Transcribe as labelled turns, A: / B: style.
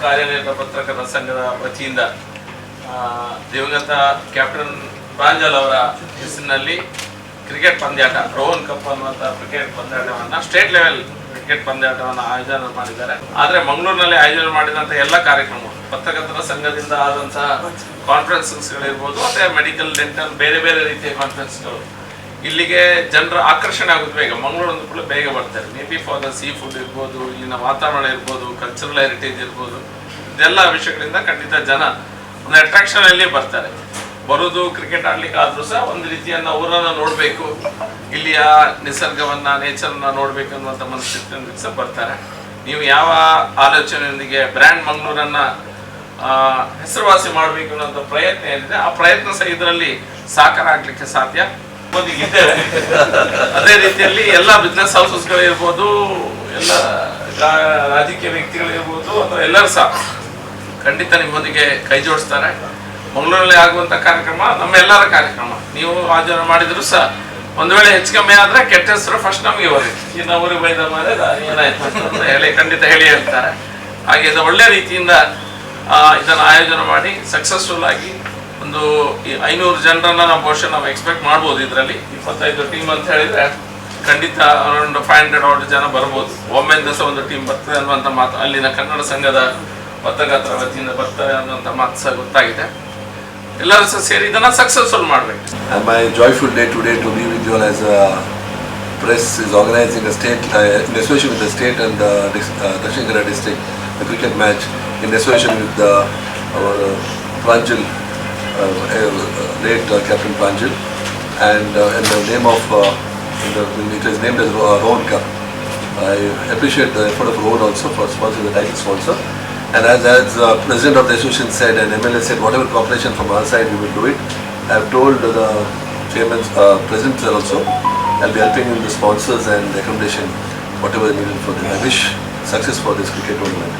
A: ಕಾರ್ಯನಿರತ ಪತ್ರಕರ್ತರ ಸಂಘದ ವತಿಯಿಂದ ದಿವಂಗತ ಕ್ಯಾಪ್ಟನ್ ಪ್ರಾಂಜಲ್ ಅವರ ಹೆಸರಿನಲ್ಲಿ ಕ್ರಿಕೆಟ್ ಪಂದ್ಯಾಟ ರೋಹನ್ ಕಪ್ ಅನ್ನುವಂಥ ಕ್ರಿಕೆಟ್ ಪಂದ್ಯಾಟವನ್ನು ಸ್ಟೇಟ್ ಲೆವೆಲ್ ಕ್ರಿಕೆಟ್ ಪಂದ್ಯಾಟವನ್ನು ಆಯೋಜನೆ ಮಾಡಿದ್ದಾರೆ. ಆದರೆ ಮಂಗಳೂರಿನಲ್ಲಿ ಆಯೋಜನೆ ಮಾಡಿದಂಥ ಎಲ್ಲ ಕಾರ್ಯಕ್ರಮ ಪತ್ರಕರ್ತರ ಸಂಘದಿಂದ ಆದಂತಹ ಕಾನ್ಫರೆನ್ಸ್ಗಳಿರ್ಬೋದು ಅಥವಾ ಮೆಡಿಕಲ್ ಡೆಂಟಲ್ ಬೇರೆ ಬೇರೆ ರೀತಿಯ ಕಾನ್ಫರೆನ್ಸ್ಗಳು ಇಲ್ಲಿಗೆ ಜನರ ಆಕರ್ಷಣೆ ಆಗೋದು ಬೇಗ. ಮಂಗಳೂರು ಅಂದ ಕೂಡ ಬೇಗ ಬರ್ತಾರೆ. Maybe for the seafood ಇರ್ಬೋದು, ಇಲ್ಲಿನ ವಾತಾವರಣ ಇರ್ಬೋದು, ಕಲ್ಚರಲ್ ಹೆರಿಟೇಜ್ ಇರ್ಬೋದು, ಇದೆಲ್ಲ ವಿಷಯಗಳಿಂದ ಖಂಡಿತ ಜನ ಒಂದು ಅಟ್ರಾಕ್ಷನ್ ಅಲ್ಲಿ ಬರ್ತಾರೆ. ಬರೋದು ಕ್ರಿಕೆಟ್ ಆಡ್ಲಿಕ್ಕೆ ಆದ್ರೂ ಸಹ ಒಂದು ರೀತಿಯನ್ನ ಊರನ್ನ ನೋಡಬೇಕು, ಇಲ್ಲಿಯ ನಿಸರ್ಗವನ್ನ ನೇಚರ್ನ ನೋಡ್ಬೇಕು ಅನ್ನುವಂಥ ಮನಸ್ಥಿತಿಯೊಂದಿಗೆ ಸಹ ಬರ್ತಾರೆ. ನೀವು ಯಾವ ಆಲೋಚನೆಯೊಂದಿಗೆ ಬ್ರ್ಯಾಂಡ್ ಮಂಗಳೂರನ್ನ ಹೆಸರುವಾಸಿ ಮಾಡಬೇಕು ಅನ್ನೋಂಥ ಪ್ರಯತ್ನ ಏನಿದೆ, ಆ ಪ್ರಯತ್ನ ಸಹ ಇದರಲ್ಲಿ ಸಾಕಾರ ಆಗ್ಲಿಕ್ಕೆ ಸಾಧ್ಯ. ಇದ್ದೇವೆ ಅದೇ ರೀತಿಯಲ್ಲಿ ಎಲ್ಲ ಬಿಸ್ನೆಸ್ ಹೌಸಸ್ಗಳಿರ್ಬೋದು, ಎಲ್ಲ ರಾಜಕೀಯ ವ್ಯಕ್ತಿಗಳಿರ್ಬೋದು, ಅಥವಾ ಎಲ್ಲರೂ ಸಹ ಖಂಡಿತ ನಿಮ್ಮೊಂದಿಗೆ ಕೈ ಜೋಡಿಸ್ತಾರೆ. ಮಂಗಳೂರಲ್ಲಿ ಆಗುವಂಥ ಕಾರ್ಯಕ್ರಮ ನಮ್ಮೆಲ್ಲರ ಕಾರ್ಯಕ್ರಮ. ನೀವು ಆಯೋಜನೆ ಮಾಡಿದ್ರು ಸಹ ಒಂದು ವೇಳೆ ಹೆಚ್ಚು ಕಮ್ಮಿ ಆದ್ರೆ ಕೆಟ್ಟ ಹೆಸರು ಫಸ್ಟ್ ನಮಗೆ ಬರುತ್ತೆ. ಇನ್ನು ಊರಿಗೆ ಬೈದ ಮೇಲೆ ಏನಾಯ್ತು ಅಂತ ಹೇಳಿ ಖಂಡಿತ ಹೇಳಿ ಹೇಳ್ತಾರೆ. ಹಾಗೆ ಇದು ಒಳ್ಳೆ ರೀತಿಯಿಂದ ಇದನ್ನು ಆಯೋಜನೆ ಮಾಡಿ ಸಕ್ಸಸ್ಫುಲ್ ಆಗಿ ಒಂದು 500 ಜನರನ್ನ ನಾವು ಬಹುಶಃ ನಾವು ಎಕ್ಸ್ಪೆಕ್ಟ್ ಮಾಡ್ಬೋದು. ಇದರಲ್ಲಿ 25 ಟೀಮ್ ಅಂತ ಹೇಳಿದ್ರೆ ಖಂಡಿತ ಅರೌಂಡ್ 500 ಜನ ಬರ್ಬೋದು. ಒಮ್ಮೆಂದ ಸಹ ಒಂದು ಟೀಮ್ ಬರ್ತದೆ ಅನ್ನುವಂಥ ಮಾತು ಅಲ್ಲಿನ ಕನ್ನಡ ಸಂಘದ ಪತ್ರಕರ್ತರ ವತಿಯಿಂದ ಬರ್ತಾರೆ ಅನ್ನುವಂಥ ಮಾತು ಸಹ ಗೊತ್ತಾಗಿದೆ. ಎಲ್ಲರೂ ಸಹ ಸೇರಿ ಇದನ್ನ ಸಕ್ಸಸ್ಫುಲ್ ಮಾಡಬೇಕು.
B: My joyful day today to be with you all as a press is organizing a state in association with the state and the Dakshin Kannada district a cricket match in association with our Pranjal, late Captain Pranjal, and in the name of it is named as Rohan Cup. I appreciate the effort of Rohan also for sponsoring the title sponsor. And as President of the association said and MLA said, whatever cooperation from our side, we will do it. I have told the chairman, President also, I'll be helping in the sponsors and accommodation, whatever needed for them. I wish success for this cricket tournament.